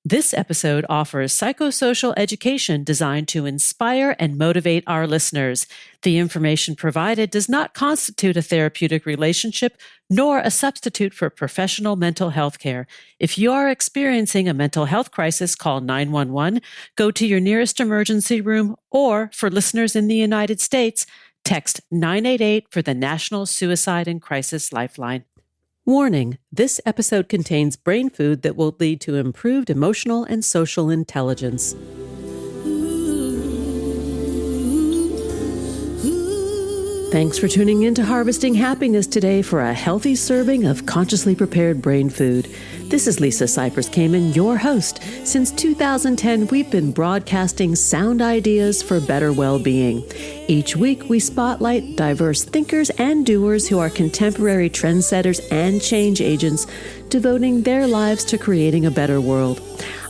This episode offers psychosocial education designed to inspire and motivate our listeners. The information provided does not constitute a therapeutic relationship nor a substitute for professional mental health care. If you are experiencing a mental health crisis, call 911, go to your nearest emergency room, or for listeners in the United States, text 988 for the National Suicide and Crisis Lifeline. Warning, this episode contains brain food that will lead to improved emotional and social intelligence. Thanks for tuning in to Harvesting Happiness today for a healthy serving of consciously prepared brain food. This is Lisa Cypers Kamen, your host. Since 2010, we've been broadcasting sound ideas for better well-being. Each week, we spotlight diverse thinkers and doers who are contemporary trendsetters and change agents, devoting their lives to creating a better world.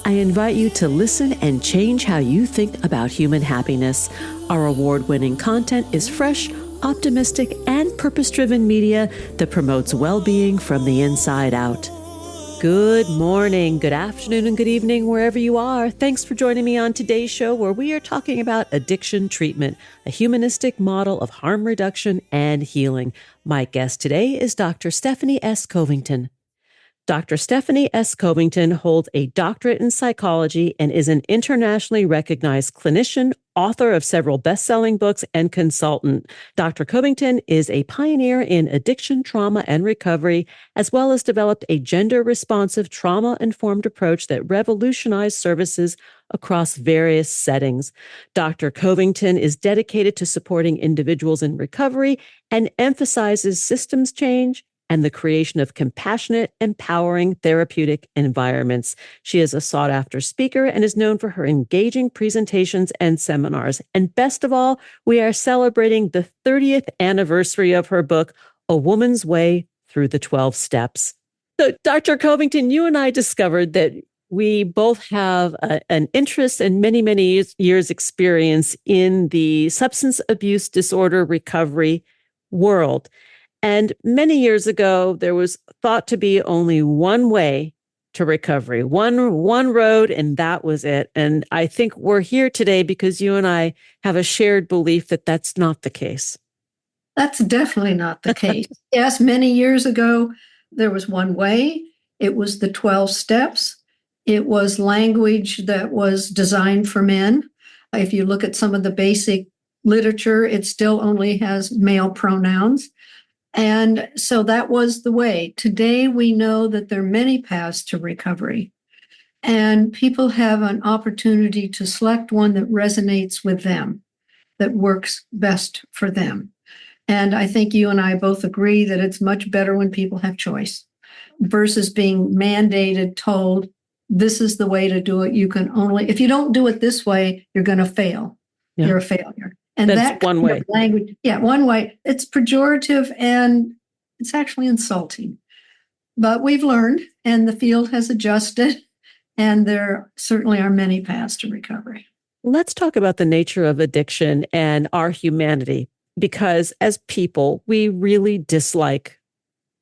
I invite you to listen and change how you think about human happiness. Our award-winning content is fresh, optimistic, and purpose-driven media that promotes well-being from the inside out. Good morning, good afternoon, and good evening, wherever you are. Thanks for joining me on today's show, where we are talking about addiction treatment, a humanistic model of harm reduction and healing. My guest today is Dr. Stephanie S. Covington. Dr. Stephanie S. Covington holds a doctorate in psychology and is an internationally recognized clinician, author of several best-selling books, and consultant. Dr. Covington is a pioneer in addiction, trauma, and recovery, as well as developed a gender-responsive, trauma-informed approach that revolutionized services across various settings. Dr. Covington is dedicated to supporting individuals in recovery and emphasizes systems change and the creation of compassionate, empowering therapeutic environments. She is a sought-after speaker and is known for her engaging presentations and seminars. And best of all, we are celebrating the 30th anniversary of her book, A Woman's Way Through the 12 Steps. So, Dr. Covington, you and I discovered that we both have an interest and many years experience in the substance abuse disorder recovery world. And many years ago, there was thought to be only one way to recovery, one road, and that was it. And I think we're here today because you and I have a shared belief that that's not the case. That's definitely not the case. Yes, many years ago, there was one way. It was the 12 steps. It was language that was designed for men. If you look at some of the basic literature, it still only has male pronouns. And so that was the way. Today, we know that there are many paths to recovery, and people have an opportunity to select one that resonates with them, that works best for them. And I think you and I both agree that it's much better when people have choice versus being mandated, told, this is the way to do it. You can only, if you don't do it this way, you're going to fail. Yeah. You're a failure. And that's that one way. Language, one way. It's pejorative and it's actually insulting. But we've learned, and the field has adjusted, and there certainly are many paths to recovery. Let's talk about the nature of addiction and our humanity, because as people, we really dislike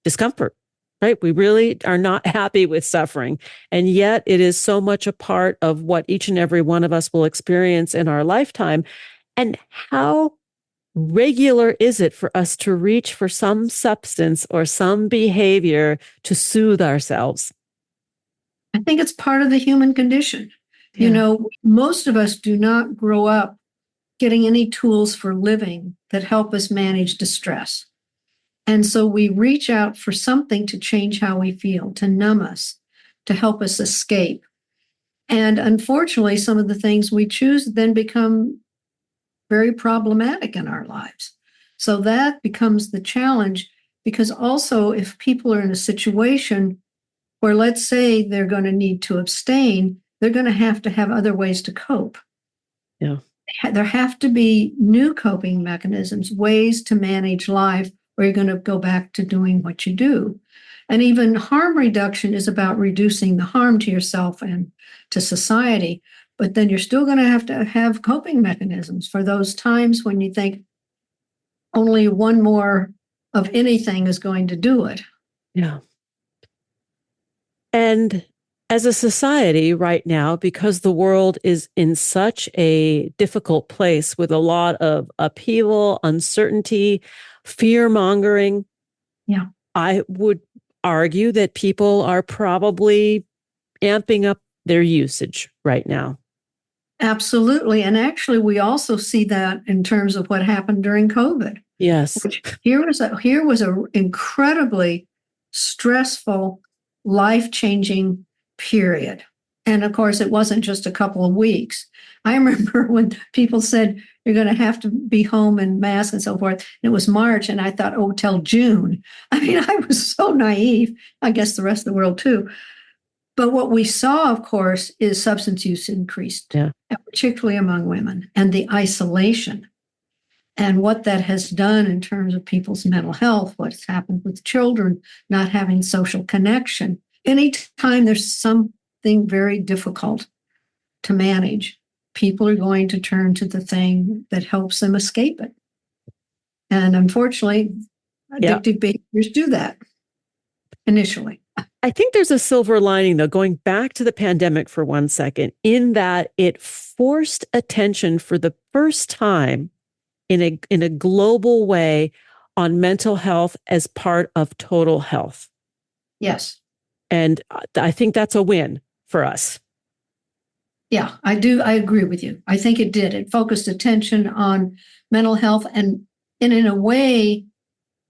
discomfort, right? We really are not happy with suffering. And yet it is so much a part of what each and every one of us will experience in our lifetime. And how regular is it for us to reach for some substance or some behavior to soothe ourselves? I think it's part of the human condition. Yeah. You know, most of us do not grow up getting any tools for living that help us manage distress. And so we reach out for something to change how we feel, to numb us, to help us escape. And unfortunately, some of the things we choose then become very problematic in our lives. So that becomes the challenge, because also if people are in a situation where, let's say, they're going to need to abstain, they're going to have other ways to cope. Yeah. There have to be new coping mechanisms, ways to manage life, or you're going to go back to doing what you do. And even harm reduction is about reducing the harm to yourself and to society. But then you're still going to have coping mechanisms for those times when you think only one more of anything is going to do it. Yeah. And As a society right now, because the world is in such a difficult place with a lot of upheaval, uncertainty, fear mongering, Yeah, I would argue that people are probably amping up their usage right now. absolutely. And actually, we also see that in terms of what happened during COVID. Yes. Which here was a incredibly stressful, life-changing period. And of course, it wasn't just a couple of weeks. I remember when people said you're going to have to be home in masks and so forth. It was March, and I thought, oh, till June. I mean, I was so naive. I guess the rest of the world too. But what we saw, of course, is substance use increased, Yeah. particularly among women, and the isolation and what that has done in terms of people's mental health, what's happened with children not having social connection. Anytime there's something very difficult to manage, people are going to turn to the thing that helps them escape it. And unfortunately, addictive behaviors do that initially. I think there's a silver lining, though, going back to the pandemic for 1 second, in that it forced attention for the first time in a global way on mental health as part of total health. Yes. And I think that's a win for us. Yeah, I do. I agree with you. I think it did. It focused attention on mental health and in a way,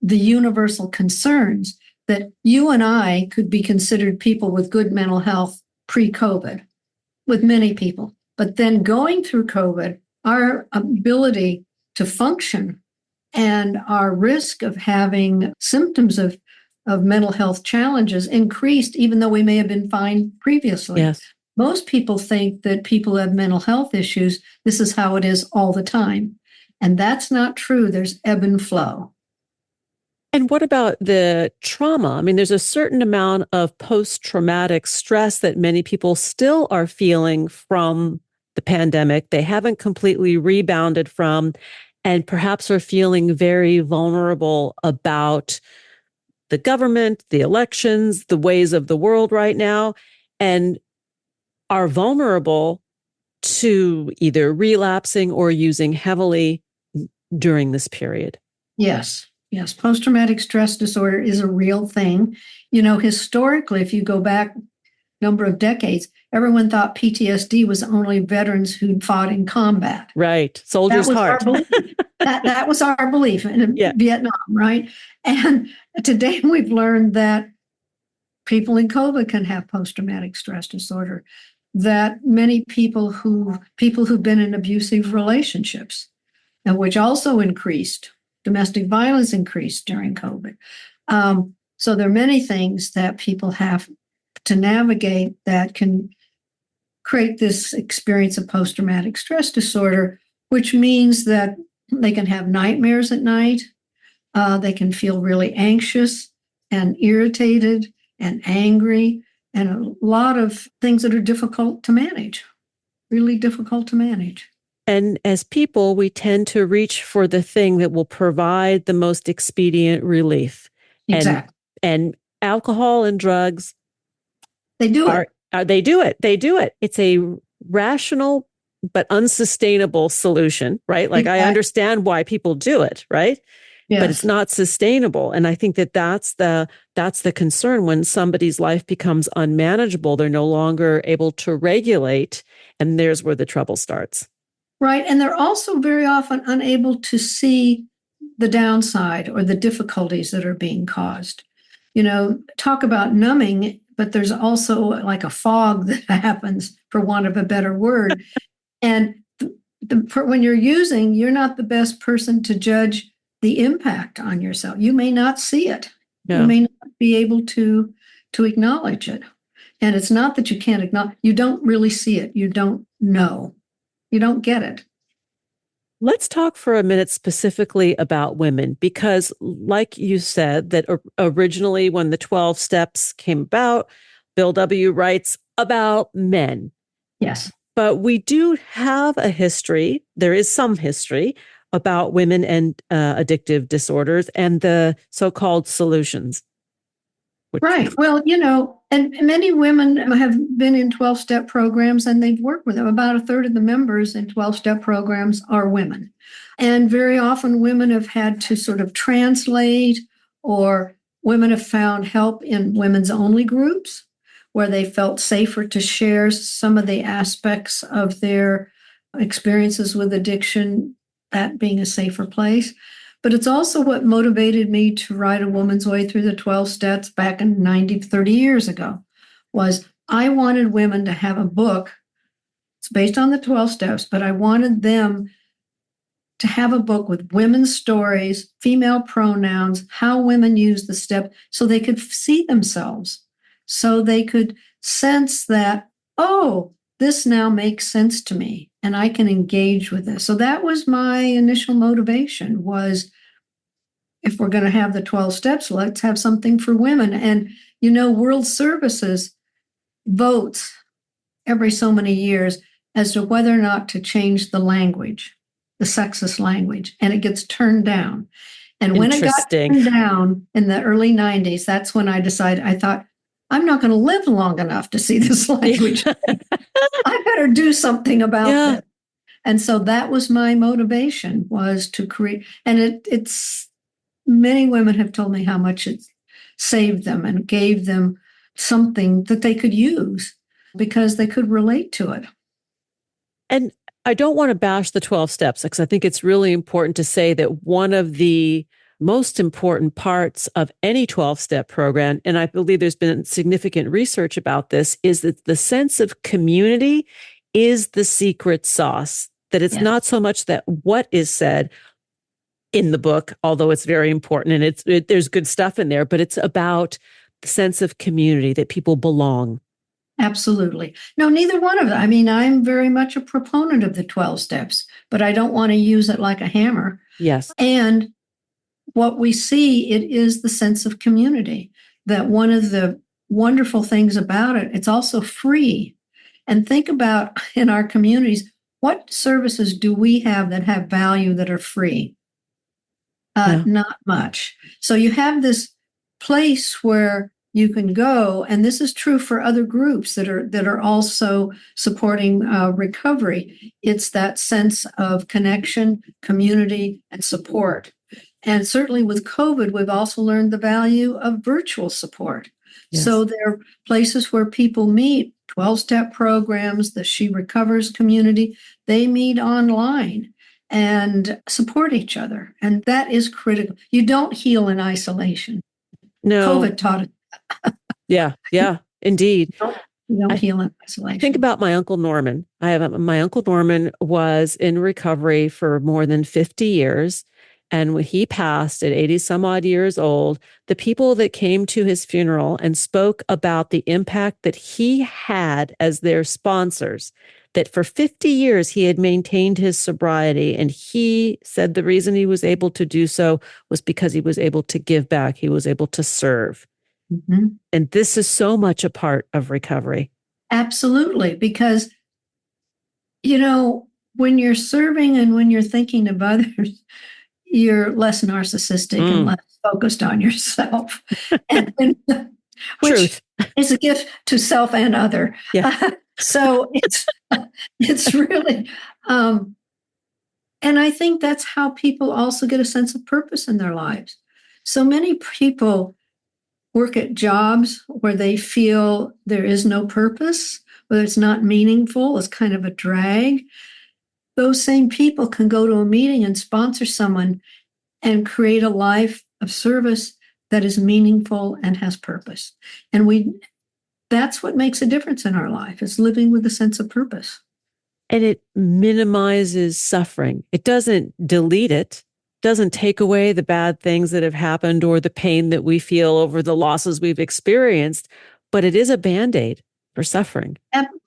the universal concerns that you and I could be considered people with good mental health pre-COVID, with many people. But then going through COVID, our ability to function and our risk of having symptoms of mental health challenges increased, even though we may have been fine previously. Yes. Most people think that people who have mental health issues, this is how it is all the time. And that's not true. There's ebb and flow. And what about the trauma? I mean, there's a certain amount of post-traumatic stress that many people still are feeling from the pandemic. They haven't completely rebounded from, and perhaps are feeling very vulnerable about the government, the elections, the ways of the world right now, and are vulnerable to either relapsing or using heavily during this period. Yes. Yes. Post-traumatic stress disorder is a real thing. You know, historically, if you go back a number of decades, everyone thought PTSD was only veterans who fought in combat. Right. Soldier's heart. That was our belief in Vietnam, right? And today we've learned that people in COVID can have post-traumatic stress disorder, that many people who've been in abusive relationships, and which also increased. Domestic violence increased during COVID. So there are many things that people have to navigate that can create this experience of post-traumatic stress disorder, which means that they can have nightmares at night. They can feel really anxious and irritated and angry, and a lot of things that are difficult to manage, really difficult to manage. And as people, we tend to reach for the thing that will provide the most expedient relief. Exactly. And alcohol and drugs, they do it. They do it. They do it. It's a rational but unsustainable solution, right? Like exactly. I understand why people do it, right? Yes. But it's not sustainable. And I think that's the concern when somebody's life becomes unmanageable. They're no longer able to regulate, and there's where the trouble starts. Right. And they're also very often unable to see the downside or the difficulties that are being caused. You know, talk about numbing, but there's also like a fog that happens, for want of a better word. And when you're using, you're not the best person to judge the impact on yourself. You may not see it. No. You may not be able to acknowledge it. And it's not that you can't acknowledge, you don't really see it. You don't know. You don't get it. Let's talk for a minute specifically about women, because like you said, that originally when the 12 steps came about, Bill W. writes about men. Yes. But we do have a history. There is some history about women and addictive disorders and the so-called solutions. Right. Well, and many women have been in 12-step programs and they've worked with them. About a third of the members in 12-step programs are women. And very often women have had to sort of translate, or women have found help in women's only groups where they felt safer to share some of the aspects of their experiences with addiction, that being a safer place. But it's also what motivated me to write A Woman's Way Through the 12 Steps back in 30 years ago, was I wanted women to have a book. It's based on the 12 steps, but I wanted them to have a book with women's stories, female pronouns, how women use the step, so they could see themselves, so they could sense that, oh, this now makes sense to me and I can engage with this. So that was my initial motivation, was if we're going to have the 12 steps, let's have something for women. And, World Services votes every so many years as to whether or not to change the language, the sexist language, and it gets turned down. And when it got turned down in the early 90s, that's when I decided, I thought, I'm not going to live long enough to see this language. I better do something about this. And so that was my motivation, was to create, and it's many women have told me how much it saved them and gave them something that they could use because they could relate to it. And I don't want to bash the 12 steps, because I think it's really important to say that one of the most important parts of any 12-step program, and I believe there's been significant research about this, is that the sense of community is the secret sauce. That it's not so much that what is said in the book, although it's very important and there's good stuff in there, but it's about the sense of community, that people belong. Absolutely. No, neither one of them. I mean, I'm very much a proponent of the 12 steps, but I don't want to use it like a hammer. Yes. And what we see, it is the sense of community, that one of the wonderful things about it, it's also free. And think about in our communities, what services do we have that have value that are free? Not much. So you have this place where you can go, and this is true for other groups that are also supporting recovery. It's that sense of connection, community, and support. And certainly with COVID, we've also learned the value of virtual support. Yes. So there are places where people meet, 12-step programs, the She Recovers community, they meet online and support each other. And that is critical. You don't heal in isolation. No. COVID taught it. Yeah, indeed. You don't heal in isolation. Think about my Uncle Norman. My Uncle Norman was in recovery for more than 50 years. And when he passed at 80 some odd years old, the people that came to his funeral and spoke about the impact that he had as their sponsors, that for 50 years he had maintained his sobriety. And he said the reason he was able to do so was because he was able to give back. He was able to serve. Mm-hmm. And this is so much a part of recovery. Absolutely. Because, when you're serving and when you're thinking of others, you're less narcissistic and less focused on yourself. which Truth. is a gift to self and other. Yeah. So it's really, and I think that's how people also get a sense of purpose in their lives. So many people work at jobs where they feel there is no purpose, whether it's not meaningful, it's kind of a drag. Those same people can go to a meeting and sponsor someone and create a life of service that is meaningful and has purpose. And that's what makes a difference in our life, is living with a sense of purpose. And it minimizes suffering. It doesn't delete it, doesn't take away the bad things that have happened or the pain that we feel over the losses we've experienced, but it is a Band-Aid for suffering.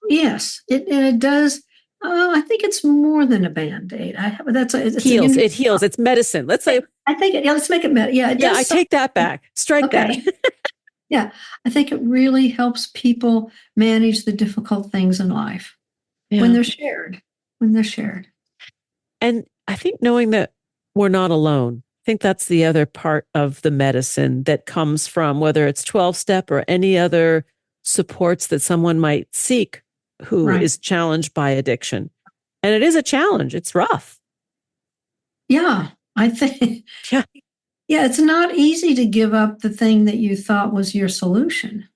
Yes, it does. I think it's more than a Band-Aid. It heals. It's medicine. Let's say. I think let's make it medicine. Yeah, it does. I take that back. Strike that. Yeah, I think it really helps people manage the difficult things in life when they're shared. And I think knowing that we're not alone, think that's the other part of the medicine that comes from, whether it's 12-step or any other supports that someone might seek who Right. is challenged by addiction. And it is a challenge. It's rough. Yeah, I think, Yeah. yeah, it's not easy to give up the thing that you thought was your solution.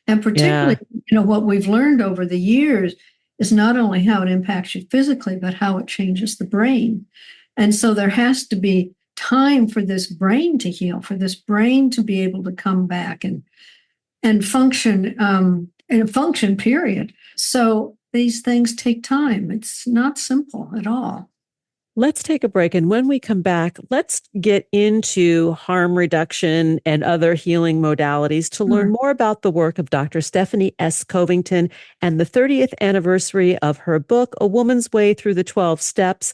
And particularly, what we've learned over the years is not only how it impacts you physically, but how it changes the brain. And so there has to be time for this brain to heal, for this brain to be able to come back and function in a function period. So these things take time. It's not simple at all. Let's take a break. And when we come back, let's get into harm reduction and other healing modalities to learn more about the work of Dr. Stephanie S. Covington and the 30th anniversary of her book, A Woman's Way Through the 12 Steps.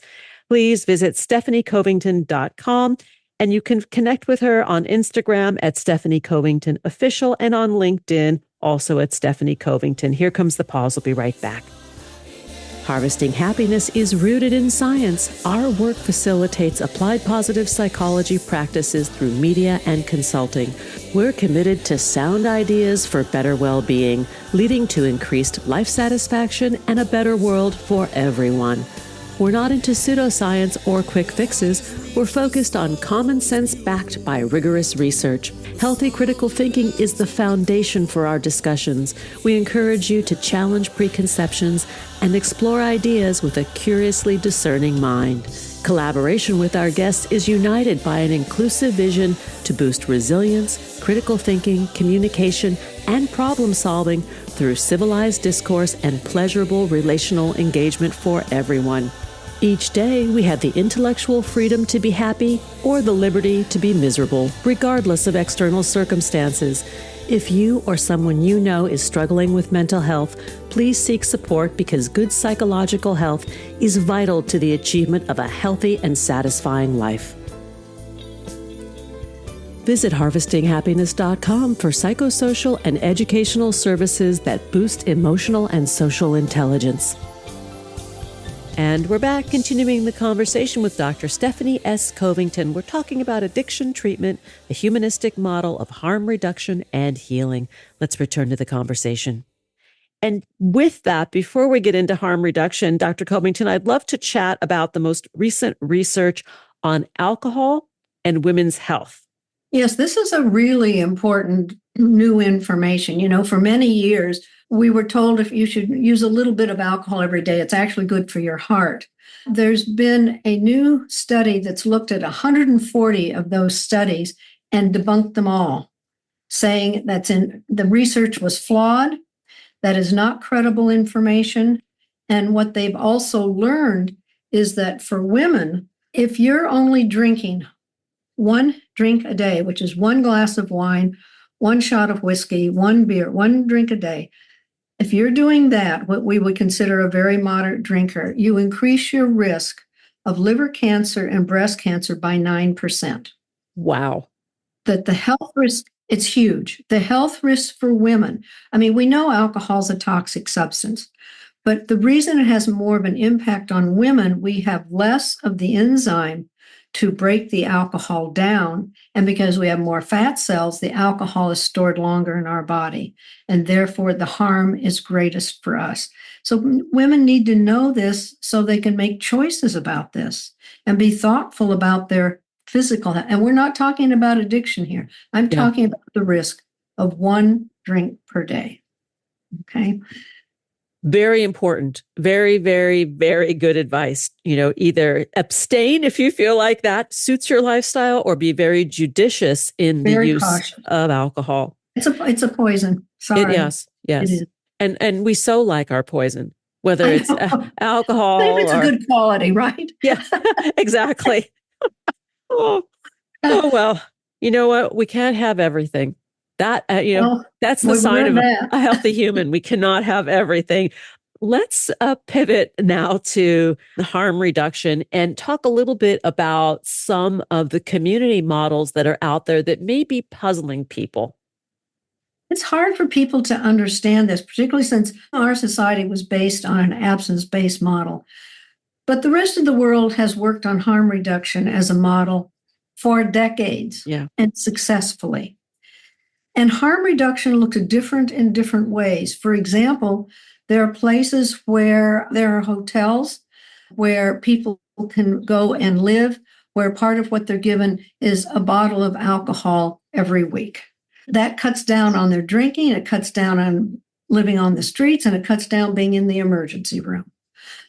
Please visit stephaniecovington.com, and you can connect with her on Instagram at Stephanie Covington Official and on LinkedIn, also at Stephanie Covington. Here comes the pause. We'll be right back. Harvesting Happiness is rooted in science. Our work facilitates applied positive psychology practices through media and consulting. We're committed to sound ideas for better well-being, leading to increased life satisfaction and a better world for everyone. We're not into pseudoscience or quick fixes. We're focused on common sense backed by rigorous research. Healthy critical thinking is the foundation for our discussions. We encourage you to challenge preconceptions and explore ideas with a curiously discerning mind. Collaboration with our guests is united by an inclusive vision to boost resilience, critical thinking, communication, and problem solving through civilized discourse and pleasurable relational engagement for everyone. Each day, we have the intellectual freedom to be happy or the liberty to be miserable, regardless of external circumstances. If you or someone you know is struggling with mental health, please seek support because good psychological health is vital to the achievement of a healthy and satisfying life. Visit harvestinghappiness.com for psychosocial and educational services that boost emotional and social intelligence. And we're back, continuing the conversation with Dr. Stephanie S. Covington. We're talking about addiction treatment, the humanistic model of harm reduction and healing. Let's return to the conversation. And with that, before we get into harm reduction, Dr. Covington, I'd love to chat about the most recent research on alcohol and women's health. Yes, this is a really important new information. For many years, we were told if you should use a little bit of alcohol every day, it's actually good for your heart. There's been a new study that's looked at 140 of those studies and debunked them all, saying the research was flawed, that is not credible information. And what they've also learned is that for women, if you're only drinking one drink a day, which is one glass of wine, one shot of whiskey, one beer, one drink a day, if you're doing that, what we would consider a very moderate drinker, you increase your risk of liver cancer and breast cancer by 9%. Wow. That the health risk, it's huge. The health risk for women, we know alcohol is a toxic substance, but the reason it has more of an impact on women, we have less of the enzyme to break the alcohol down. And because we have more fat cells, the alcohol is stored longer in our body. And therefore, the harm is greatest for us. So women need to know this so they can make choices about this and be thoughtful about their physical health. And we're not talking about addiction here. I'm talking about the risk of one drink per day. Okay. Very important. Very, very, very good advice. Either abstain if you feel like that suits your lifestyle, or be very judicious in the use of alcohol. It's a poison. Sorry. Yes. It is. And we so like our poison, whether it's alcohol or it's a good quality, right? Yeah, exactly. Oh, well, you know what? We can't have everything. That, that's the sign of a healthy human. We cannot have everything. Let's pivot now to the harm reduction and talk a little bit about some of the community models that are out there that may be puzzling people. It's hard for people to understand this, particularly since our society was based on an abstinence-based model. But the rest of the world has worked on harm reduction as a model for decades Yeah. and successfully. And harm reduction looks different in different ways. For example, there are places where there are hotels where people can go and live, where part of what they're given is a bottle of alcohol every week. That cuts down on their drinking, it cuts down on living on the streets, and it cuts down being in the emergency room.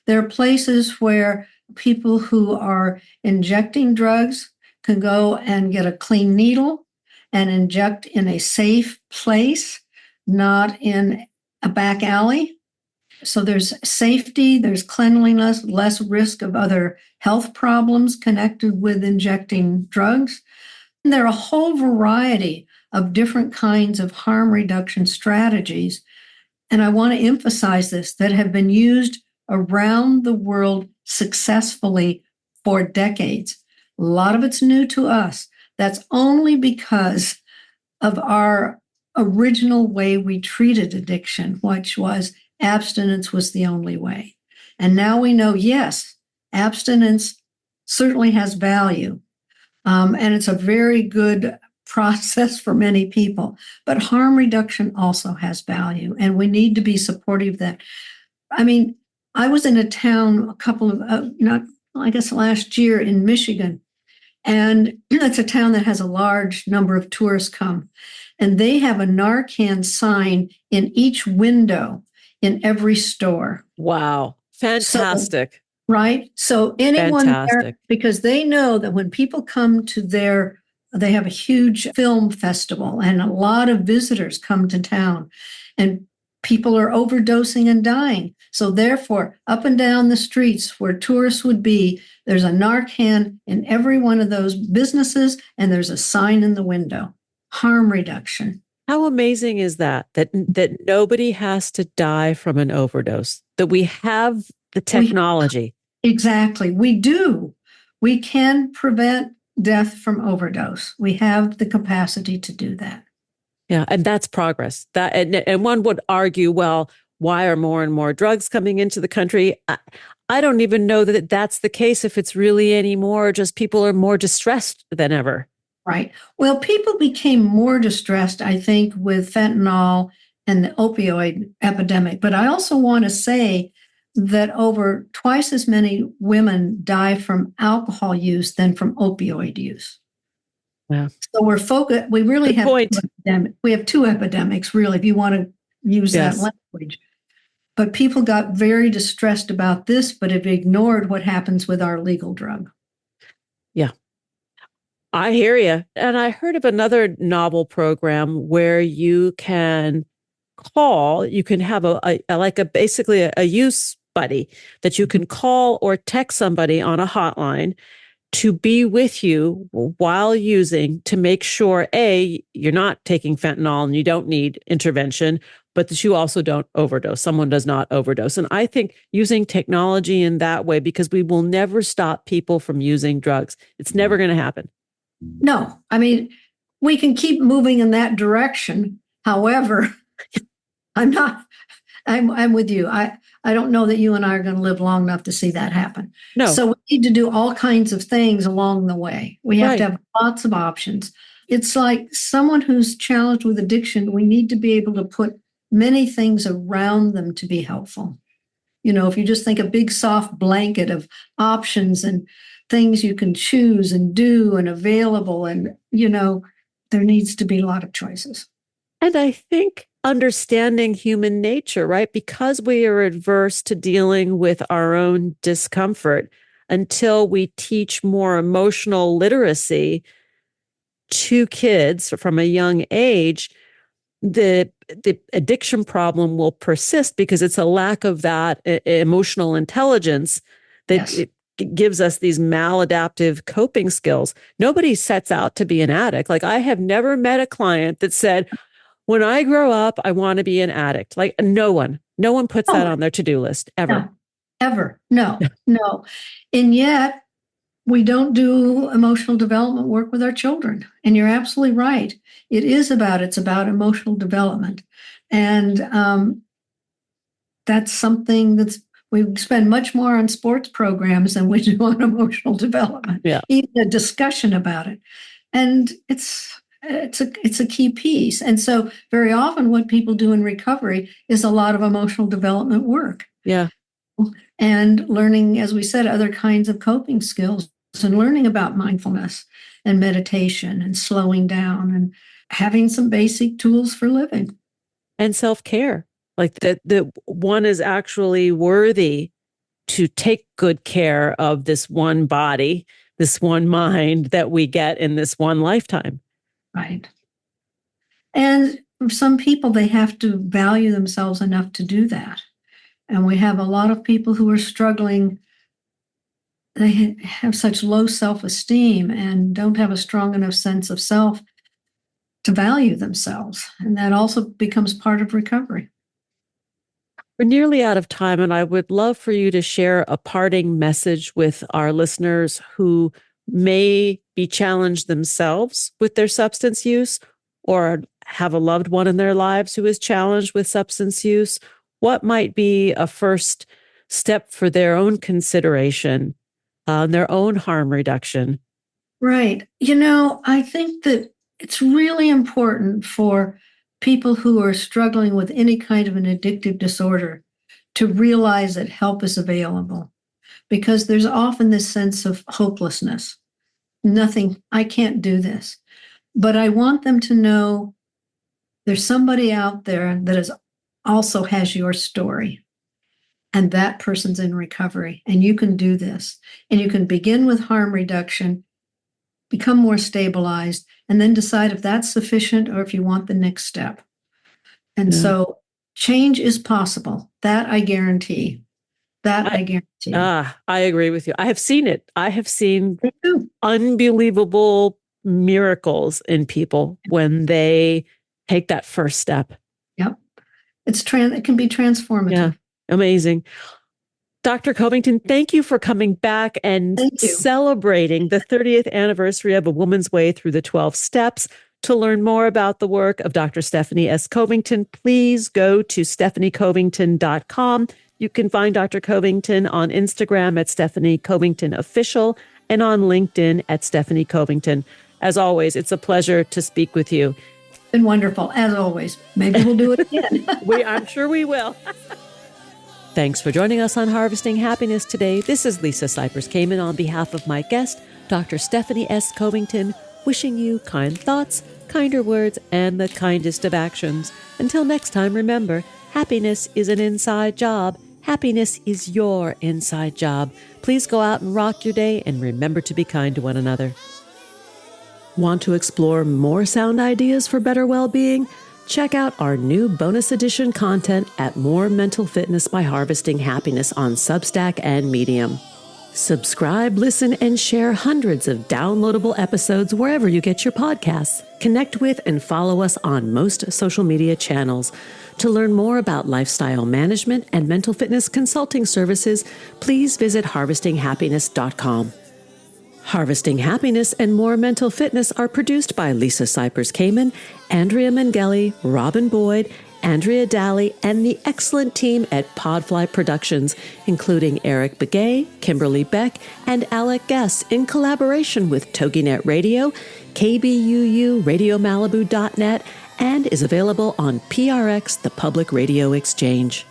There are places where people who are injecting drugs can go and get a clean needle and inject in a safe place, not in a back alley. So there's safety, there's cleanliness, less risk of other health problems connected with injecting drugs. And there are a whole variety of different kinds of harm reduction strategies. And I want to emphasize this, that have been used around the world successfully for decades. A lot of it's new to us. That's only because of our original way we treated addiction, which was abstinence was the only way. And now we know, yes, abstinence certainly has value. And it's a very good process for many people. But harm reduction also has value, and we need to be supportive of that. I mean, I was in a town last year in Michigan, and it's a town that has a large number of tourists come, and they have a Narcan sign in each window in every store. Wow. Fantastic. Right? So anyone Fantastic. there, because they know that when people come to they have a huge film festival and a lot of visitors come to town and people are overdosing and dying. So therefore, up and down the streets where tourists would be, there's a Narcan in every one of those businesses and there's a sign in the window. Harm reduction. How amazing is that nobody has to die from an overdose, that we have the technology. Exactly. We do. We can prevent death from overdose. We have the capacity to do that. Yeah, and that's progress. And one would argue, well, why are more and more drugs coming into the country? I don't even know that that's the case if it's really anymore, just people are more distressed than ever. Right. Well, people became more distressed, I think, with fentanyl and the opioid epidemic. But I also want to say that over twice as many women die from alcohol use than from opioid use. Yeah. So we're focused. We really have we have two epidemics, really, if you want to use that language. But people got very distressed about this, but have ignored what happens with our legal drug. Yeah. I hear you. And I heard of another novel program where you can have basically a use buddy that you can call or text somebody on a hotline to be with you while using, to make sure, A, you're not taking fentanyl and you don't need intervention, but that you also don't overdose. Someone does not overdose. And I think using technology in that way, because we will never stop people from using drugs. It's never going to happen. No, I mean, we can keep moving in that direction. However, I'm with you. I don't know that you and I are going to live long enough to see that happen. No. So we need to do all kinds of things along the way. We have to have lots of options. It's like someone who's challenged with addiction, we need to be able to put many things around them to be helpful. You know, if you just think a big soft blanket of options and things you can choose and do and available, and, you know, there needs to be a lot of choices. And I think understanding human nature, right? Because we are adverse to dealing with our own discomfort, until we teach more emotional literacy to kids from a young age, the addiction problem will persist because it's a lack of that emotional intelligence that it gives us these maladaptive coping skills. Nobody sets out to be an addict. Like, I have never met a client that said, when I grow up, I want to be an addict. Like, no one puts that on their to-do list ever. No. And yet we don't do emotional development work with our children. And you're absolutely right. It's about emotional development. And that's something that's We spend much more on sports programs than we do on emotional development, Yeah. even a discussion about it. And it's a key piece. And so very often what people do in recovery is a lot of emotional development work. Yeah. And learning, as we said, other kinds of coping skills and learning about mindfulness and meditation and slowing down and having some basic tools for living. And self-care, like that one is actually worthy to take good care of this one body, this one mind that we get in this one lifetime. Right. And for some people, they have to value themselves enough to do that. And we have a lot of people who are struggling. They have such low self-esteem and don't have a strong enough sense of self to value themselves. And that also becomes part of recovery. We're nearly out of time, and I would love for you to share a parting message with our listeners who may be challenged themselves with their substance use or have a loved one in their lives who is challenged with substance use. What might be a first step for their own consideration, their own harm reduction? Right. I think that it's really important for people who are struggling with any kind of an addictive disorder to realize that help is available, because there's often this sense of hopelessness. Nothing, I can't do this. But I want them to know there's somebody out there that also has your story. And that person's in recovery. And you can do this. And you can begin with harm reduction, become more stabilized, and then decide if that's sufficient or if you want the next step. And so change is possible. That I guarantee. I guarantee. I agree with you. I have seen it. I have seen unbelievable miracles in people when they take that first step. Yep. It can be transformative. Yeah. Amazing. Dr. Covington, thank you for coming back and celebrating the 30th anniversary of A Woman's Way Through the 12 Steps. To learn more about the work of Dr. Stephanie S. Covington, please go to stephaniecovington.com. You can find Dr. Covington on Instagram at Stephanie Covington Official and on LinkedIn at Stephanie Covington. As always, it's a pleasure to speak with you. It's been wonderful, as always. Maybe we'll do it again. I'm sure we will. Thanks for joining us on Harvesting Happiness today. This is Lisa Cypers Kamen on behalf of my guest, Dr. Stephanie S. Covington, wishing you kind thoughts, kinder words, and the kindest of actions. Until next time, remember, happiness is an inside job. Happiness is your inside job. Please go out and rock your day and remember to be kind to one another. Want to explore more sound ideas for better well-being? Check out our new bonus edition content at More Mental Fitness by Harvesting Happiness on Substack and Medium. Subscribe, listen, and share hundreds of downloadable episodes wherever you get your podcasts. Connect with and follow us on most social media channels. To learn more about lifestyle management and mental fitness consulting services, please visit harvestinghappiness.com. Harvesting Happiness and More Mental Fitness are produced by Lisa Cypers Kamen, Andrea Mengele, Robin Boyd, Andrea Daly, and the excellent team at Podfly Productions, including Eric Begay, Kimberly Beck, and Alec Guess, in collaboration with TogiNet Radio, KBUU, RadioMalibu.net, and is available on PRX, the Public Radio Exchange.